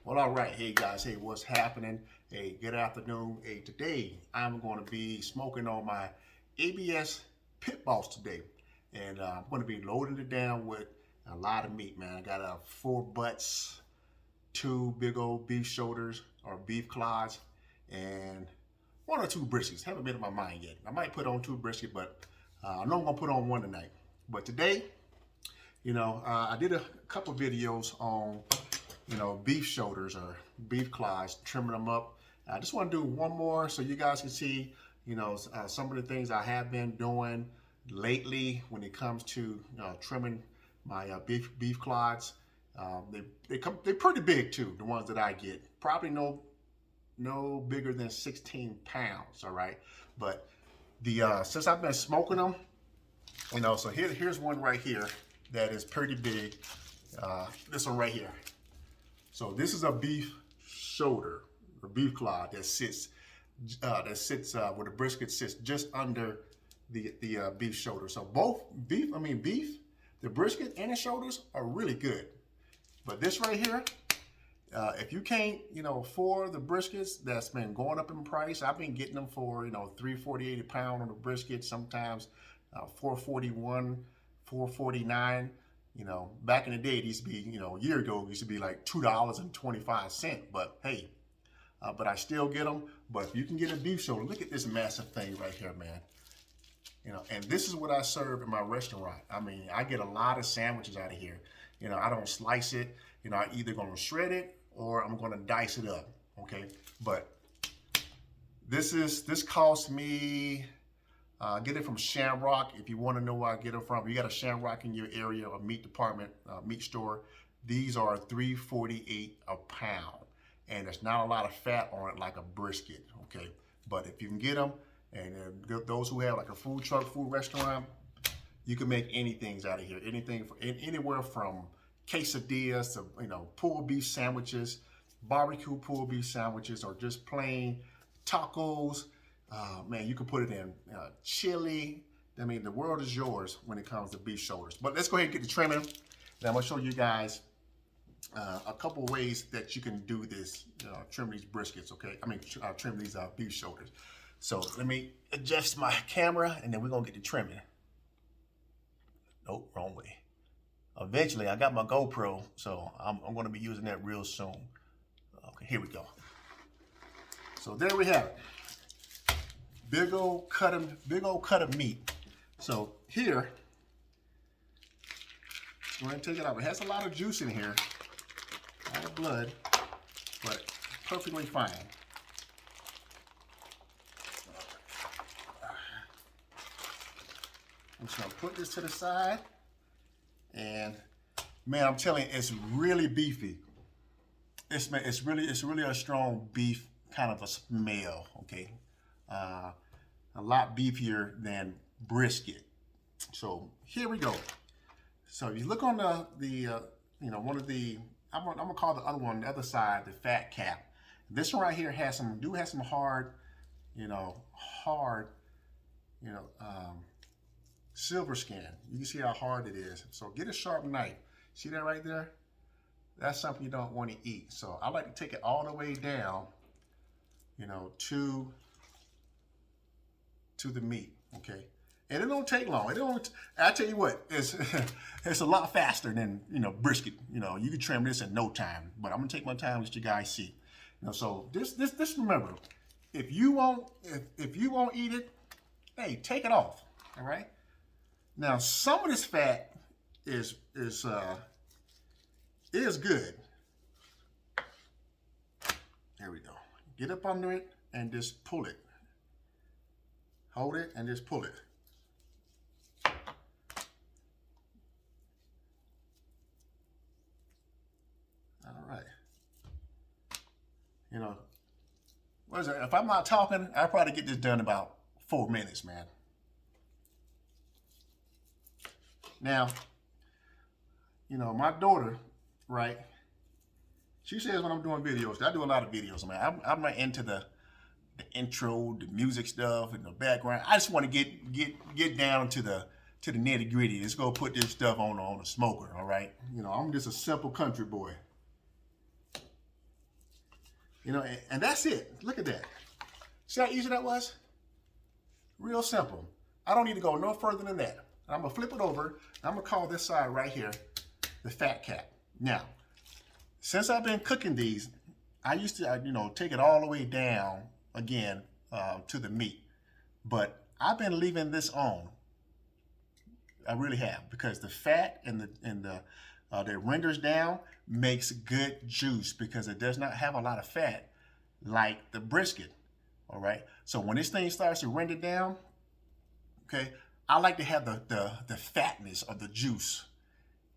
Well, all right. Hey, guys. Hey, what's happening? Hey, good afternoon. Hey, today I'm going to be smoking on my ABS Pit Boss today. And I'm going to be loading it down with a lot of meat, man. I got 4 butts, 2 big old beef shoulders or beef clods, and 1 or 2 briskets. Haven't made up my mind yet. I might put on 2 briskets, but I know I'm going to put on 1 tonight. But today, I did a couple videos on beef shoulders or beef clods, trimming them up. I just want to do one more so you guys can see, some of the things I have been doing lately when it comes to trimming my beef clods. They're pretty big too. The ones that I get, probably no bigger than 16 pounds. All right, but the since I've been smoking them, so here's one right here that is pretty big. This one right here. So this is a beef shoulder, a beef clod that sits where the brisket sits just under the beef shoulder. So both beef, the brisket and the shoulders are really good. But this right here, if you can't, for the briskets that's been going up in price, I've been getting them for $3.48 a pound on the brisket, sometimes $4.41, $4.49. Back in the day, it used to be, a year ago, it used to be like $2.25. But hey, but I still get them. But if you can get a beef shoulder, look at this massive thing right here, man. And this is what I serve in my restaurant. I get a lot of sandwiches out of here. I don't slice it. I either gonna shred it or I'm gonna dice it up. Okay, but this cost me. Get it from Shamrock. If you want to know where I get it from, if you got a Shamrock in your area, a meat department, meat store, these are $3.48 a pound. And there's not a lot of fat on it like a brisket, okay? But if you can get them, and those who have like a food truck, food restaurant, you can make anything out of here. Anywhere from quesadillas to, pulled beef sandwiches, barbecue pulled beef sandwiches, or just plain tacos. Man, you can put it in chili. The world is yours when it comes to beef shoulders. But let's go ahead and get the trimming. And I'm gonna show you guys a couple ways that you can do this, trim these briskets, okay? Trim these beef shoulders. So let me adjust my camera and then we're gonna get the trimming. Nope, wrong way. Eventually, I got my GoPro, so I'm gonna be using that real soon. Okay, here we go. So there we have it. Big old cut of meat. So here, go ahead and take it out. It has a lot of juice in here, a lot of blood, but perfectly fine. I'm just gonna put this to the side, and man, I'm telling you, it's really beefy. It's really a strong beef kind of a smell. Okay. A lot beefier than brisket. So here we go. So you look on one of the, I'm gonna call the other one, the other side, the fat cap. This one right here has some hard, silver skin. You can see how hard it is. So get a sharp knife. See that right there? That's something you don't want to eat. So I like to take it all the way down, to the meat, okay? And it don't take long. I tell you what, it's a lot faster than, brisket. You can trim this in no time, but I'm gonna take my time let you guys see. So this remember, if you won't eat it, hey, take it off, all right? Now, some of this fat is good. There we go. Get up under it and just pull it. Hold it and just pull it. All right. What is it? If I'm not talking, I'll probably get this done in about 4 minutes, man. Now, my daughter, right? She says when I'm doing videos, I do a lot of videos, man. I'm not into the intro, the music stuff, and the background. I just want to get down to the nitty gritty. Let's go put this stuff on the smoker, all right? I'm just a simple country boy. You know, and that's it. Look at that. See how easy that was? Real simple. I don't need to go no further than that. I'm gonna flip it over. I'm gonna call this side right here the fat cap. Now, since I've been cooking these, I used to, you know, take it all the way down again to the meat, but I've been leaving this on. I really have, because the fat and the that renders down makes good juice, because it does not have a lot of fat like the brisket. All right. So when this thing starts to render down, okay, I like to have the fatness of the juice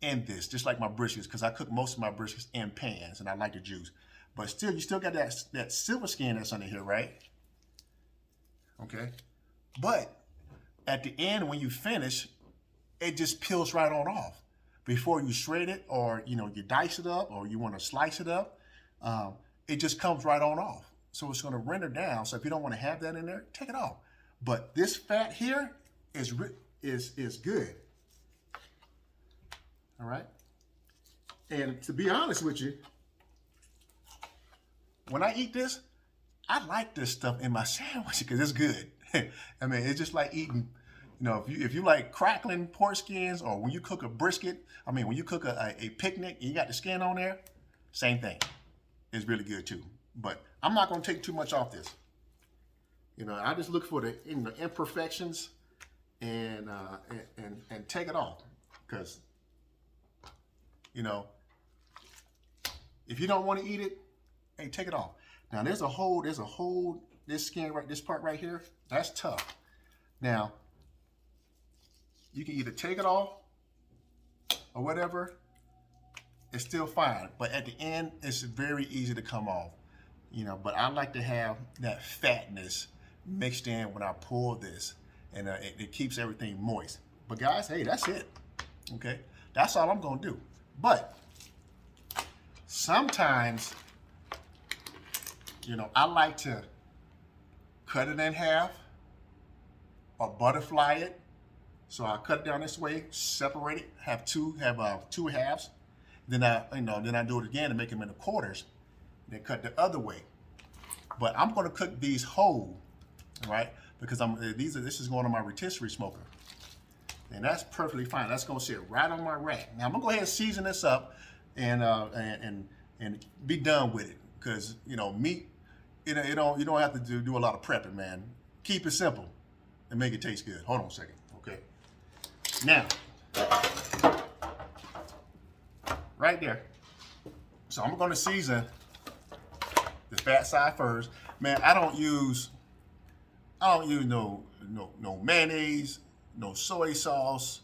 in this, just like my briskets, because I cook most of my briskets in pans and I like the juice. But still, you still got that silver skin that's under here, right? Okay. But at the end, when you finish, it just peels right on off. Before you shred it, or you know, you dice it up, or you want to slice it up, it just comes right on off. So it's going to render down. So if you don't want to have that in there, take it off. But this fat here is good. All right. And to be honest with you, when I eat this, I like this stuff in my sandwich because it's good. I mean, it's just like eating, you know, if you like crackling pork skins, or when you cook a brisket, I mean, when you cook a picnic and you got the skin on there, same thing. It's really good too. But I'm not going to take too much off this. You know, I just look for the imperfections and take it off, because, you know, if you don't want to eat it, hey, take it off. Now there's a hole, this skin right, this part right here, that's tough. Now, you can either take it off or whatever, it's still fine. But at the end, it's very easy to come off. You know, but I like to have that fatness mixed in when I pour this, and it keeps everything moist. But guys, hey, that's it. Okay, that's all I'm gonna do. But sometimes, you know, I like to cut it in half or butterfly it. So I cut it down this way, separate it, have two halves. Then I do it again and make them into quarters. Then cut the other way. But I'm going to cook these whole, right? Because this is going on my rotisserie smoker, and that's perfectly fine. That's going to sit right on my rack. Now I'm going to go ahead and season this up and be done with it. Because, you know, meat, you don't have to do a lot of prepping, man. Keep it simple and make it taste good. Hold on a second, okay? Now, right there. So I'm going to season the fat side first. Man, I don't use no mayonnaise, no soy sauce,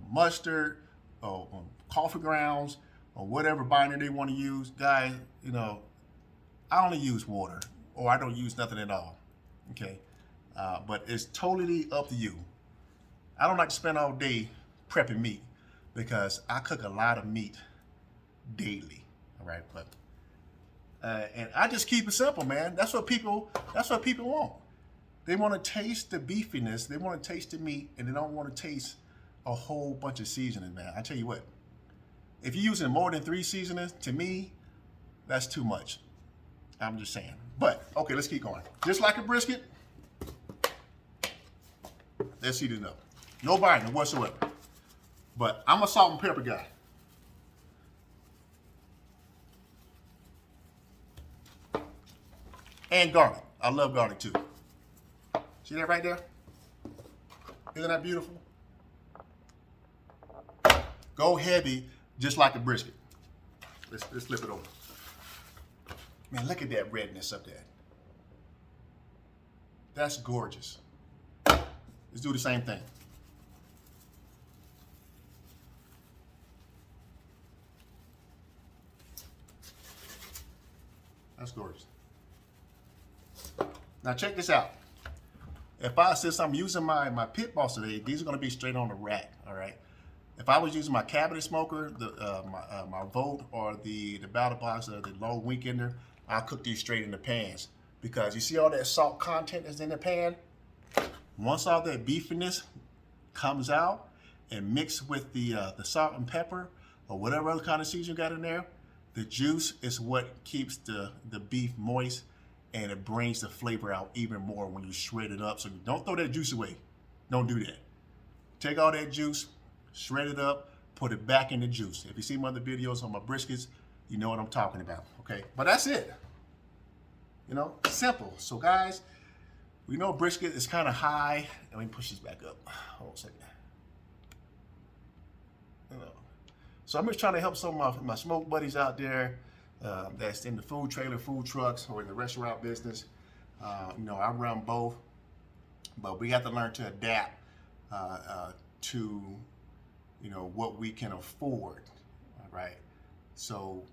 mustard, or coffee grounds, or whatever binder they want to use. Guys, you know, I only use water, or I don't use nothing at all. Okay, but it's totally up to you. I don't like to spend all day prepping meat, because I cook a lot of meat daily. All right, but and I just keep it simple, man. That's what people want. They want to taste the beefiness, they want to taste the meat, and they don't want to taste a whole bunch of seasoning, man. I tell you what, if you're using more than 3 seasonings, to me, that's too much. I'm just saying. But okay, let's keep going. Just like a brisket, let's heat it up. No biting whatsoever. But I'm a salt and pepper guy. And garlic. I love garlic too. See that right there? Isn't that beautiful? Go heavy, just like a brisket. Let's flip it over. Man, look at that redness up there. That's gorgeous. Let's do the same thing. That's gorgeous. Now check this out. Since I'm using my pit boss today, these are going to be straight on the rack. All right. If I was using my cabinet smoker, my Volt, or the battle box, or the low weekender, I'll cook these straight in the pans, because you see all that salt content that's in the pan. Once all that beefiness comes out and mixed with the salt and pepper or whatever other kind of season you got in there, The juice is what keeps the beef moist, and it brings the flavor out even more when you shred it up. So don't throw that juice away. Don't do that. Take all that juice, shred it up, put it back in the juice. If you see my other videos on my briskets, you know what I'm talking about, okay? But that's it. You know, simple. So guys, we know brisket is kind of high. Let me push this back up. Hold on a second. You know. So I'm just trying to help some of my smoke buddies out there that's in the food trailer, food trucks, or in the restaurant business. You know, I run both, but we have to learn to adapt to, you know, what we can afford, all right? So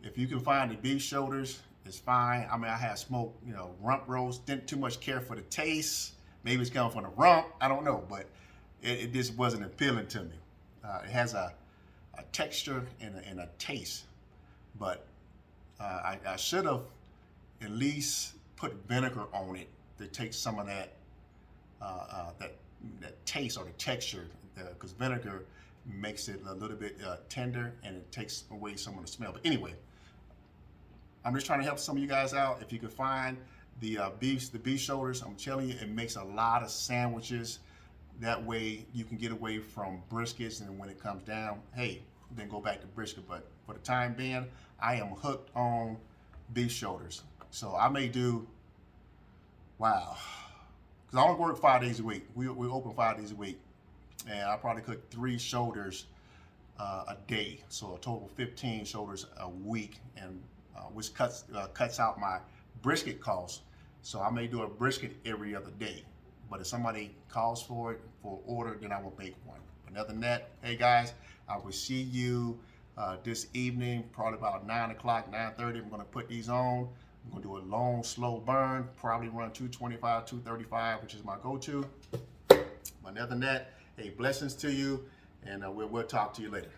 if you can find the beef shoulders, it's fine. I mean, I had smoked, you know, rump roast, didn't too much care for the taste. Maybe it's coming from the rump, I don't know, but it just wasn't appealing to me. It has a texture and a taste, but I should have at least put vinegar on it to take some of that that taste or the texture, because vinegar makes it a little bit tender and it takes away some of the smell. But anyway, I'm just trying to help some of you guys out. If you can find the beef shoulders, I'm telling you, it makes a lot of sandwiches. That way you can get away from briskets, and when it comes down, hey, then go back to brisket. But for the time being, I am hooked on beef shoulders. So I may do, wow, because I only work 5 days a week. We open 5 days a week, and I probably cook 3 shoulders a day. So a total of 15 shoulders a week, and which cuts out my brisket costs. So I may do a brisket every other day. But if somebody calls for it for order, then I will make one. But other than that, hey guys, I will see you this evening, probably about 9 o'clock, 9:30. I'm gonna put these on. I'm gonna do a long, slow burn, probably run 225, 235, which is my go-to. But other than that, hey, blessings to you, and we'll talk to you later.